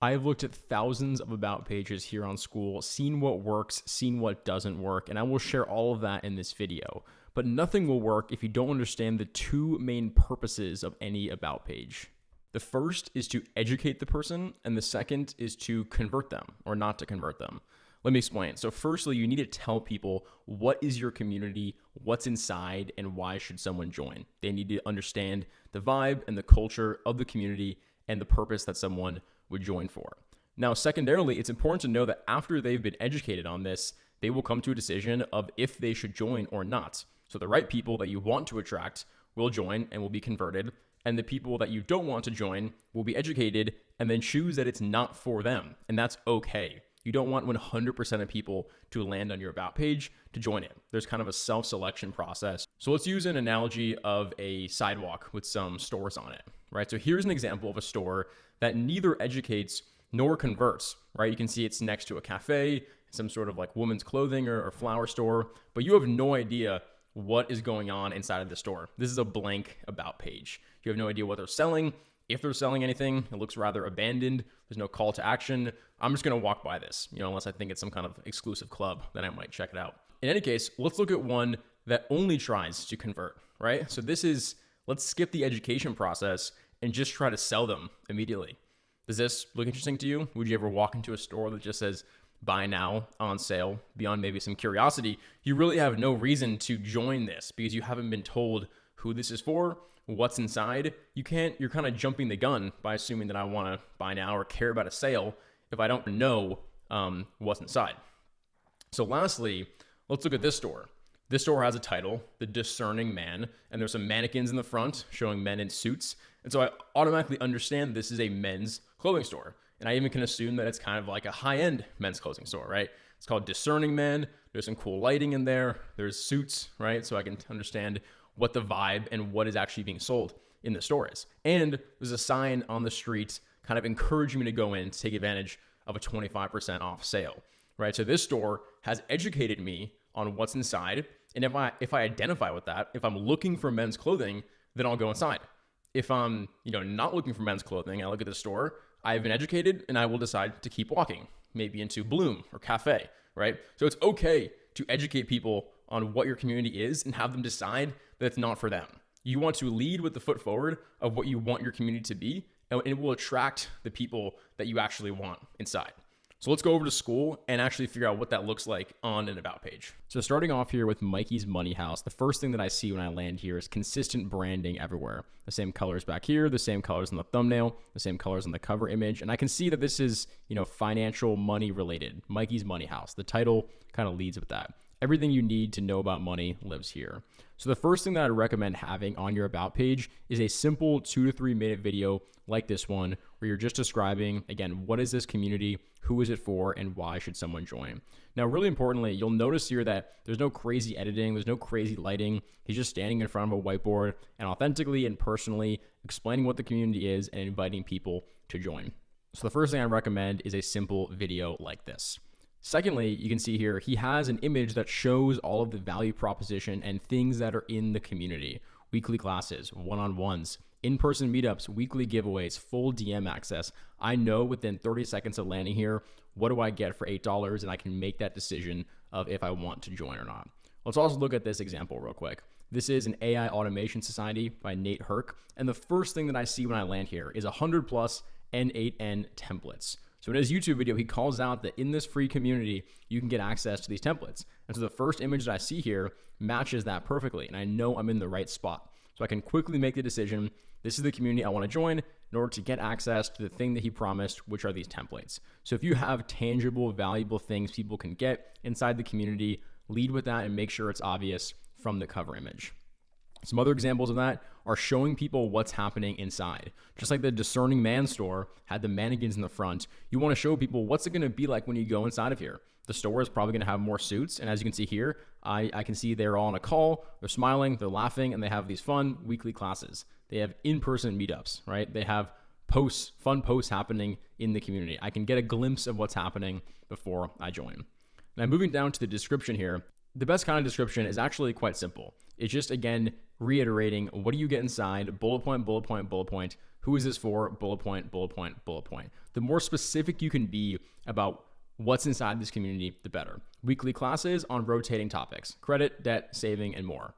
I've looked at thousands of about pages here on Skool, seen what works, seen what doesn't work, and I will share all of that in this video. But nothing will work if you don't understand the two main purposes of any about page. The first is to educate the person, and the second is to convert them or not to convert them. Let me explain. So firstly, you need to tell people what is your community, what's inside, and why should someone join. They need to understand the vibe and the culture of the community and the purpose that someone would join for. Now, secondarily, it's important to know that after they've been educated on this, they will come to a decision of if they should join or not. So the right people that you want to attract will join and will be converted, and the people that you don't want to join will be educated and then choose that it's not for them, and that's okay. You don't want 100% of people to land on your about page to join it. There's kind of a self-selection process. So let's use an analogy of a sidewalk with some stores on it, right? So here's an example of a store that neither educates nor converts, right? You can see it's next to a cafe, some sort of like women's clothing or flower store, but you have no idea what is going on inside of the store. This is a blank about page. You have no idea what they're selling. If they're selling anything, it looks rather abandoned. There's no call to action. I'm just going to walk by this, unless I think it's some kind of exclusive club, then I might check it out. In any case, let's look at one that only tries to convert, right? So let's skip the education process and just try to sell them immediately. Does this look interesting to you? Would you ever walk into a store that just says buy now, on sale, beyond maybe some curiosity? You really have no reason to join this because you haven't been told who this is for, what's inside. You're kind of jumping the gun by assuming that I want to buy now or care about a sale if I don't know what's inside. So lastly, let's look at this store. This store has a title, The Discerning Man, and there's some mannequins in the front showing men in suits. And so I automatically understand this is a men's clothing store. And I even can assume that it's kind of like a high-end men's clothing store, right? It's called Discerning Man. There's some cool lighting in there. There's suits, right? So I can understand what the vibe and what is actually being sold in the store is. And there's a sign on the street kind of encouraging me to go in to take advantage of a 25% off sale, right? So this store has educated me on what's inside. And if I identify with that, if I'm looking for men's clothing, then I'll go inside. If I'm, not looking for men's clothing, I look at the store, I've been educated and I will decide to keep walking, maybe into Bloom or Cafe, right? So it's okay to educate people on what your community is and have them decide that it's not for them. You want to lead with the foot forward of what you want your community to be, and it will attract the people that you actually want inside. So let's go over to Skool and actually figure out what that looks like on an about page. So starting off here with Mikey's Money House, the first thing that I see when I land here is consistent branding everywhere. The same colors back here, the same colors on the thumbnail, the same colors on the cover image. And I can see that this is, financial money related. Mikey's Money House. The title kind of leads with that. Everything you need to know about money lives here. So the first thing that I'd recommend having on your about page is a simple 2 to 3 minute video like this one, where you're just describing, again, what is this community, who is it for, and why should someone join? Now, really importantly, you'll notice here that there's no crazy editing, there's no crazy lighting. He's just standing in front of a whiteboard and authentically and personally explaining what the community is and inviting people to join. So the first thing I recommend is a simple video like this. Secondly, you can see here, he has an image that shows all of the value proposition and things that are in the community. Weekly classes, one-on-ones, in-person meetups, weekly giveaways, full DM access. I know within 30 seconds of landing here, what do I get for $8? And I can make that decision of if I want to join or not. Let's also look at this example real quick. This is an AI Automation Society by Nate Herc. And the first thing that I see when I land here is 100 plus N8N templates. So in his YouTube video, he calls out that in this free community, you can get access to these templates. And so the first image that I see here matches that perfectly. And I know I'm in the right spot. So I can quickly make the decision, this is the community I want to join in order to get access to the thing that he promised, which are these templates. So if you have tangible, valuable things people can get inside the community, lead with that and make sure it's obvious from the cover image. Some other examples of that are showing people what's happening inside. Just like the Discerning Man store had the mannequins in the front, you want to show people what's it going to be like when you go inside of here. The store is probably going to have more suits. And as you can see here, I can see they're all on a call, they're smiling, they're laughing, and they have these fun weekly classes. They have in-person meetups, right? They have posts, fun posts happening in the community. I can get a glimpse of what's happening before I join. Now moving down to the description here, The best kind of description is actually quite simple. It's just, again, reiterating what do you get inside, bullet point, bullet point, bullet point. Who is this for? Bullet point, bullet point, bullet point. The more specific you can be about what's inside this community, the better. Weekly classes on rotating topics, credit, debt, saving, and more.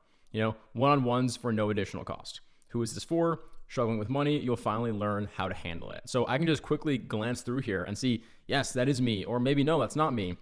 One-on-ones for no additional cost. Who is this for? Struggling with money, you'll finally learn how to handle it. So I can just quickly glance through here and see, yes, that is me, or maybe no, that's not me.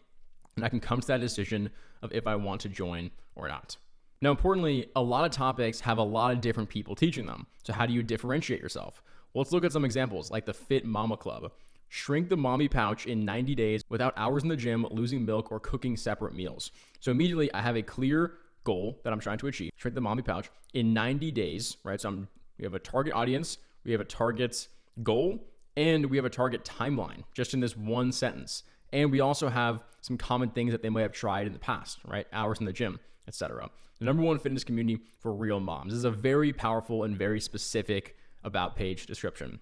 And I can come to that decision of if I want to join or not. Now, importantly, a lot of topics have a lot of different people teaching them. So how do you differentiate yourself? Well, let's look at some examples like the Fit Mama Club. Shrink the mommy pouch in 90 days without hours in the gym, losing milk, or cooking separate meals. So immediately I have a clear goal that I'm trying to achieve. Shrink the mommy pouch in 90 days, right? So we have a target audience, we have a target goal, and we have a target timeline just in this one sentence. And we also have some common things that they might have tried in the past, right? Hours in the gym, etc. The #1 fitness community for real moms. This is a very powerful and very specific about page description.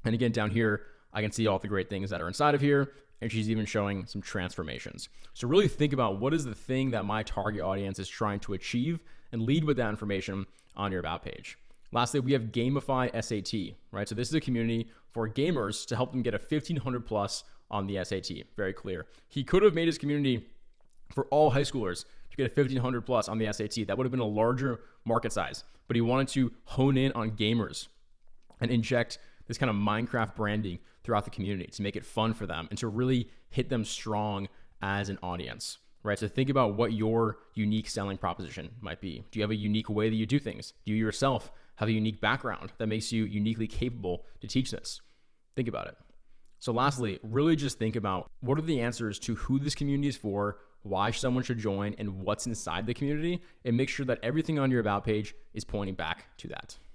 And again, down here, I can see all the great things that are inside of here, and she's even showing some transformations. So really think about what is the thing that my target audience is trying to achieve and lead with that information on your about page. Lastly, we have Gamify SAT, right? So this is a community for gamers to help them get a 1500 plus on the SAT. Very clear. He could have made his community for all high schoolers to get a 1500 plus on the SAT. That would have been a larger market size, but he wanted to hone in on gamers and inject this kind of Minecraft branding throughout the community to make it fun for them and to really hit them strong as an audience, right? So think about what your unique selling proposition might be. Do you have a unique way that you do things? Do you yourself have a unique background that makes you uniquely capable to teach this? Think about it. So lastly, really just think about what are the answers to who this community is for, why someone should join, and what's inside the community, and make sure that everything on your about page is pointing back to that.